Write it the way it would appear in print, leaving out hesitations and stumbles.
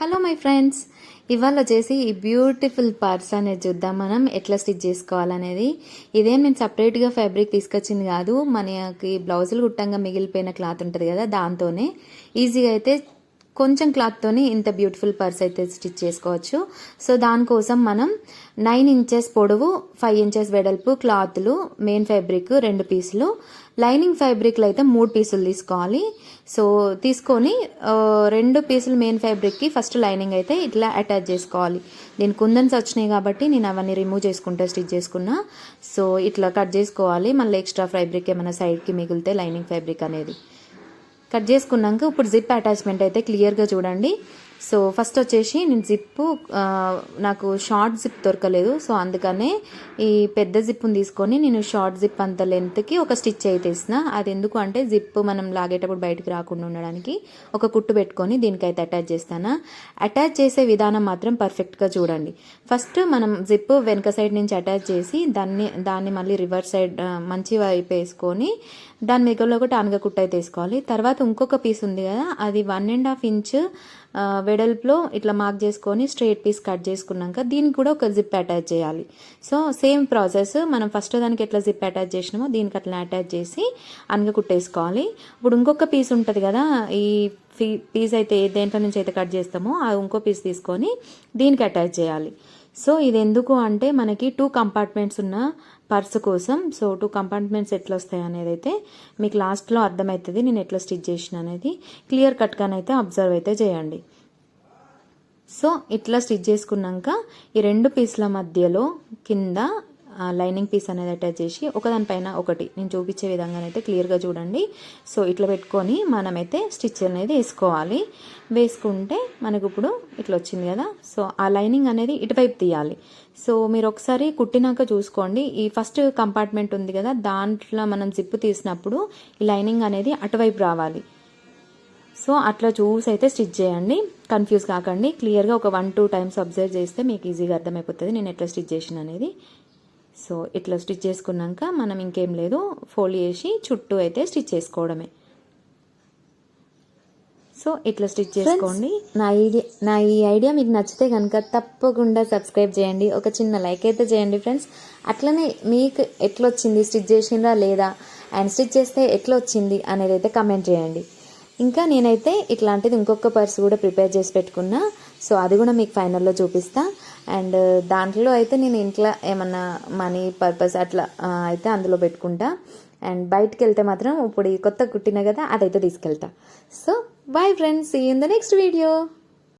Hello my friends, ఇవాళ వచ్చేసి ఈ బ్యూటిఫుల్ పర్స్ అనేది చూద్దాం మనం ఎట్లా స్టిచ్ చేసుకోవాలనేది. ఇదేం నేను సపరేట్గా ఫ్యాబ్రిక్ తీసుకొచ్చింది కాదు, మనకి బ్లౌజులు కుట్టంగా మిగిలిపోయిన క్లాత్ ఉంటుంది కదా, దాంతోనే ఈజీగా అయితే కొంచెం క్లాత్తోని ఇంత బ్యూటిఫుల్ పర్స్ అయితే స్టిచ్ చేసుకోవచ్చు. సో దానికోసం మనం 9 ఇంచెస్ పొడవు, 5 ఇంచెస్ వెడల్పు క్లాత్లు, మెయిన్ ఫ్యాబ్రిక్ 2 పీసులు, లైనింగ్ ఫ్యాబ్రిక్లు అయితే 3 పీసులు తీసుకోవాలి. సో తీసుకొని 2 పీసులు మెయిన్ ఫ్యాబ్రిక్కి ఫస్ట్ లైనింగ్ అయితే ఇట్లా అటాచ్ చేసుకోవాలి. దీని కుందన్స్ వచ్చినాయి కాబట్టి నేను అవన్నీ రిమూవ్ చేసుకుంటే స్టిచ్ చేసుకున్నా. సో ఇట్లా కట్ చేసుకోవాలి. మళ్ళీ ఎక్స్ట్రా ఫ్యాబ్రిక్ ఏమైనా సైడ్కి మిగిలితే లైనింగ్ ఫ్యాబ్రిక్ అనేది కట్ చేసుకున్నాక ఇప్పుడు జిప్ అటాచ్మెంట్ అయితే క్లియర్గా చూడండి. సో ఫస్ట్ వచ్చేసి నేను జిప్పు నాకు షార్ట్ జిప్ దొరకలేదు, సో అందుకనే ఈ పెద్ద జిప్ని తీసుకొని నేను షార్ట్ జిప్ అంత లెంత్కి ఒక స్టిచ్ అయితే ఇస్తున్నా. అది ఎందుకు అంటే జిప్ మనం లాగేటప్పుడు బయటకు రాకుండా ఉండడానికి ఒక కుట్టు పెట్టుకొని దీనికైతే అటాచ్ చేస్తాను. అటాచ్ చేసే విధానం మాత్రం పర్ఫెక్ట్గా చూడండి. ఫస్ట్ మనం జిప్ వెనక సైడ్ నుంచి అటాచ్ చేసి దాన్ని మళ్ళీ రివర్స్ సైడ్ మంచి వైపు వేసుకొని దాని మిగలో ఒకటి అనగ కుట్టు అయితే వేసుకోవాలి. తర్వాత ఇంకొక పీస్ ఉంది కదా, అది 1.5 ఇంచ్ వెడల్పులో ఇట్లా మార్క్ చేసుకొని స్ట్రైట్ పీస్ కట్ చేసుకున్నాక దీనికి కూడా ఒక జిప్ అటాచ్ చేయాలి. సో సేమ్ ప్రాసెస్ మనం ఫస్ట్ దానికి ఎట్లా జిప్ అటాచ్ చేసినామో దీనికి అట్లా అటాచ్ చేసి అనగ కుట్టేసుకోవాలి. ఇప్పుడు ఇంకొక పీస్ ఉంటుంది కదా, ఈ పీస్ అయితే దేంట్లో నుంచి అయితే కట్ చేస్తామో ఆ ఇంకో పీస్ తీసుకొని దీనికి అటాచ్ చేయాలి. సో ఇది ఎందుకు అంటే మనకి 2 కంపార్ట్మెంట్స్ ఉన్న పర్స్ కోసం. సో 2 కంపార్ట్మెంట్స్ ఎట్లా వస్తాయి అనేది అయితే మీకు లాస్ట్లో అర్థమవుతుంది. నేను ఎట్లా స్టిచ్ చేసిన అనేది క్లియర్ కట్గానైతే అబ్జర్వ్ అయితే చేయండి. సో ఇట్లా స్టిచ్ చేసుకున్నాక ఈ 2 పీసుల మధ్యలో కింద లైనింగ్ పీస్ అనేది అటాచ్ చేసి ఒకదానిపైన ఒకటి నేను చూపించే విధంగానైతే క్లియర్గా చూడండి. సో ఇట్లా పెట్టుకొని మనమైతే స్టిచ్ అనేది వేసుకోవాలి. వేసుకుంటే మనకు ఇప్పుడు ఇట్లా వచ్చింది కదా, సో ఆ లైనింగ్ అనేది ఇటువైపు తీయాలి. సో మీరు ఒకసారి కుట్టినాక చూసుకోండి, ఈ ఫస్ట్ కంపార్ట్మెంట్ ఉంది కదా దాంట్లో మనం జిప్ తీసినప్పుడు ఈ లైనింగ్ అనేది అటువైపు రావాలి. సో అట్లా చూసి అయితే స్టిచ్ చేయండి, కన్ఫ్యూజ్ కాకండి. క్లియర్గా ఒక 1-2 టైమ్స్ అబ్జర్వ్ చేస్తే మీకు ఈజీగా అర్థమైపోతుంది నేను ఎట్లా స్టిచ్ చేసిన అనేది. సో ఇట్లా స్టిచ్ చేసుకున్నాక మనం ఇంకేం లేదు, ఫోల్డ్ చేసి చుట్టూ అయితే స్టిచ్ చేసుకోవడమే. సో ఇట్లా స్టిచ్ చేసుకోండి. నా ఈ ఐడియా మీకు నచ్చితే కనుక తప్పకుండా సబ్స్క్రైబ్ చేయండి, ఒక చిన్న లైక్ అయితే చేయండి ఫ్రెండ్స్. అట్లనే మీకు ఎట్లా వచ్చింది, స్టిచ్ చేసిందా లేదా, అండ్ స్టిచ్ చేస్తే ఎట్లా వచ్చింది అనేది అయితే కమెంట్ చేయండి. ఇంకా నేనైతే ఇట్లాంటిది ఇంకొక పర్స్ కూడా ప్రిపేర్ చేసి పెట్టుకున్నా. సో అది కూడా మీకు ఫైనల్లో చూపిస్తా. అండ్ దాంట్లో అయితే నేను ఇంట్లో ఏమన్నా మనీ పర్పస్ అట్లా అయితే అందులో పెట్టుకుంటా. అండ్ బయటకు వెళ్తే మాత్రం ఇప్పుడు ఈ కొత్త కుట్టిన కదా అదైతే తీసుకెళ్తా. So bye friends, see you in the next video.